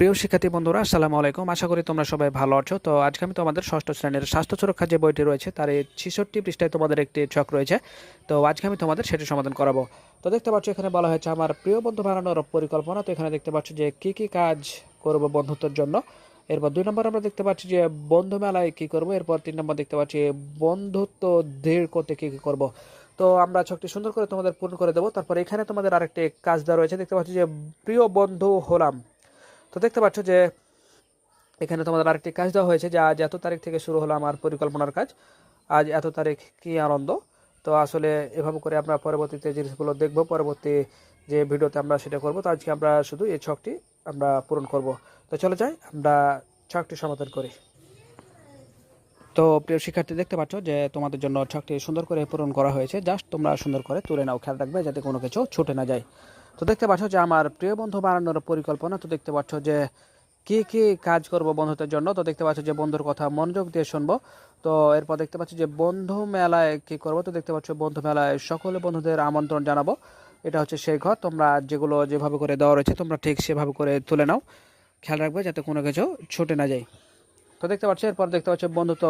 প্রিয় শিক্ষার্থী বন্ধুরা, আসসালামু আলাইকুম। আশা করি তোমরা সবাই ভালো আছো। তো আজকে আমি তোমাদের ষষ্ঠ শ্রেণীর স্বাস্থ্য সুরক্ষা যে বইটি রয়েছে তার এই 66 পৃষ্ঠায় তোমাদের একটি ছক রয়েছে। তো আজকে আমি তোমাদের সেটি সমাধান করাবো। তো দেখতে পাচ্ছ এখানে বলা হয়েছে আমার প্রিয় বন্ধু বানানোর পরিকল্পনা। তো এখানে দেখতে পাচ্ছ যে কি কি কাজ করব বন্ধুত্বের জন্য। এরপর 2 নম্বর আমরা দেখতে পাচ্ছি যে বন্ধু মেলায় কি করব। এরপর 3 নম্বর দেখতে পাচ্ছি বন্ধুত্ব দৃঢ় করতে কি কি করব। তো আমরা ছকটি সুন্দর করে তোমাদের পূরণ করে দেবো। তারপর এখানে তোমাদের আরেকটি কাজ দেওয়া রয়েছে, দেখতে পাচ্ছি যে প্রিয় বন্ধু হলাম। তো দেখতে পাচ্ছ যে এখানে তোমাদের আরেকটি কাজ দেওয়া হয়েছে যে আজ এত তারিখ থেকে শুরু হলো আমার পরিকল্পনার কাজ। আজ এত তারিখ কি আনন্দ। তো আসলে এভাবে করে আমরা পরবর্তীতে জিনিসগুলো দেখব, পরবর্তী যে ভিডিওতে আমরা সেটা করব। তো আজকে আমরা শুধু এই ছকটি আমরা পূরণ করব। তো চলে যাই আমরা ছকটি সমাধান করি। তো প্রিয় শিক্ষার্থী, দেখতে পাচ্ছ যে তোমাদের জন্য ছকটি সুন্দর করে পূরণ করা হয়েছে। জাস্ট তোমরা সুন্দর করে তুলে নাও, খেয়াল রাখবে যাতে কোনো কিছু ছুটে না যায়। তো দেখতে পাচ্ছ যে আমার প্রিয় বন্ধু বানানোর পরিকল্পনা। তো দেখতে পাচ্ছ যে কি কি কাজ করব বন্ধুত্বের জন্য। তো দেখতে পাচ্ছ যে বন্ধুর কথা মনোযোগ দিয়ে শুনবো। তো এরপর দেখতে পাচ্ছি যে বন্ধু মেলায় কি করব। তো দেখতে পাচ্ছ বন্ধু মেলায় সকলে বন্ধুদের আমন্ত্রণ জানাবো। এটা হচ্ছে সেই ঘর। তোমরা যেগুলো যেভাবে করে দেওয়া রয়েছে তোমরা ঠিক সেভাবে করে তুলে নাও, খেয়াল রাখবে যাতে কোনো কিছু ছুটে না যায়। তো দেখতে পাচ্ছ এরপর দেখতে পাচ্ছ বন্ধুত্ব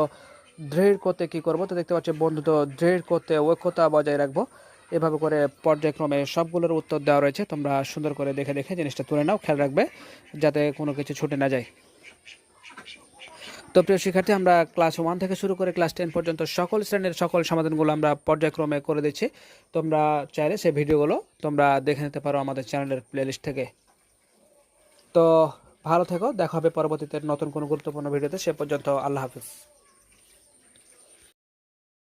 দৃঢ় করতে কি করব। তো দেখতে পাচ্ছ বন্ধুত্ব দৃঢ় করতে ঐক্যতা বজায় রাখবো। এভাবে করে পর্যায়ক্রমে সবগুলোর উত্তর দেওয়া রয়েছে। তোমরা সুন্দর করে দেখে দেখে জিনিসটা তুলে নাও, খেয়াল রাখবে যাতে কোনো কিছু ছুটে না যায়। তো প্রিয় শিক্ষার্থী, আমরা ক্লাস 1 থেকে শুরু করে ক্লাস 10 পর্যন্ত সকল শ্রেণীর সকল সমাধানগুলো আমরা পর্যায়ক্রমে করে দিচ্ছি। তোমরা চাইলে সেই ভিডিওগুলো তোমরা দেখে নিতে পারো আমাদের চ্যানেলের প্লেলিস্ট থেকে। তো ভালো থেকো, দেখা হবে পরবর্তীতে নতুন কোনো গুরুত্বপূর্ণ ভিডিওতে। সে পর্যন্ত আল্লাহ হাফিজ।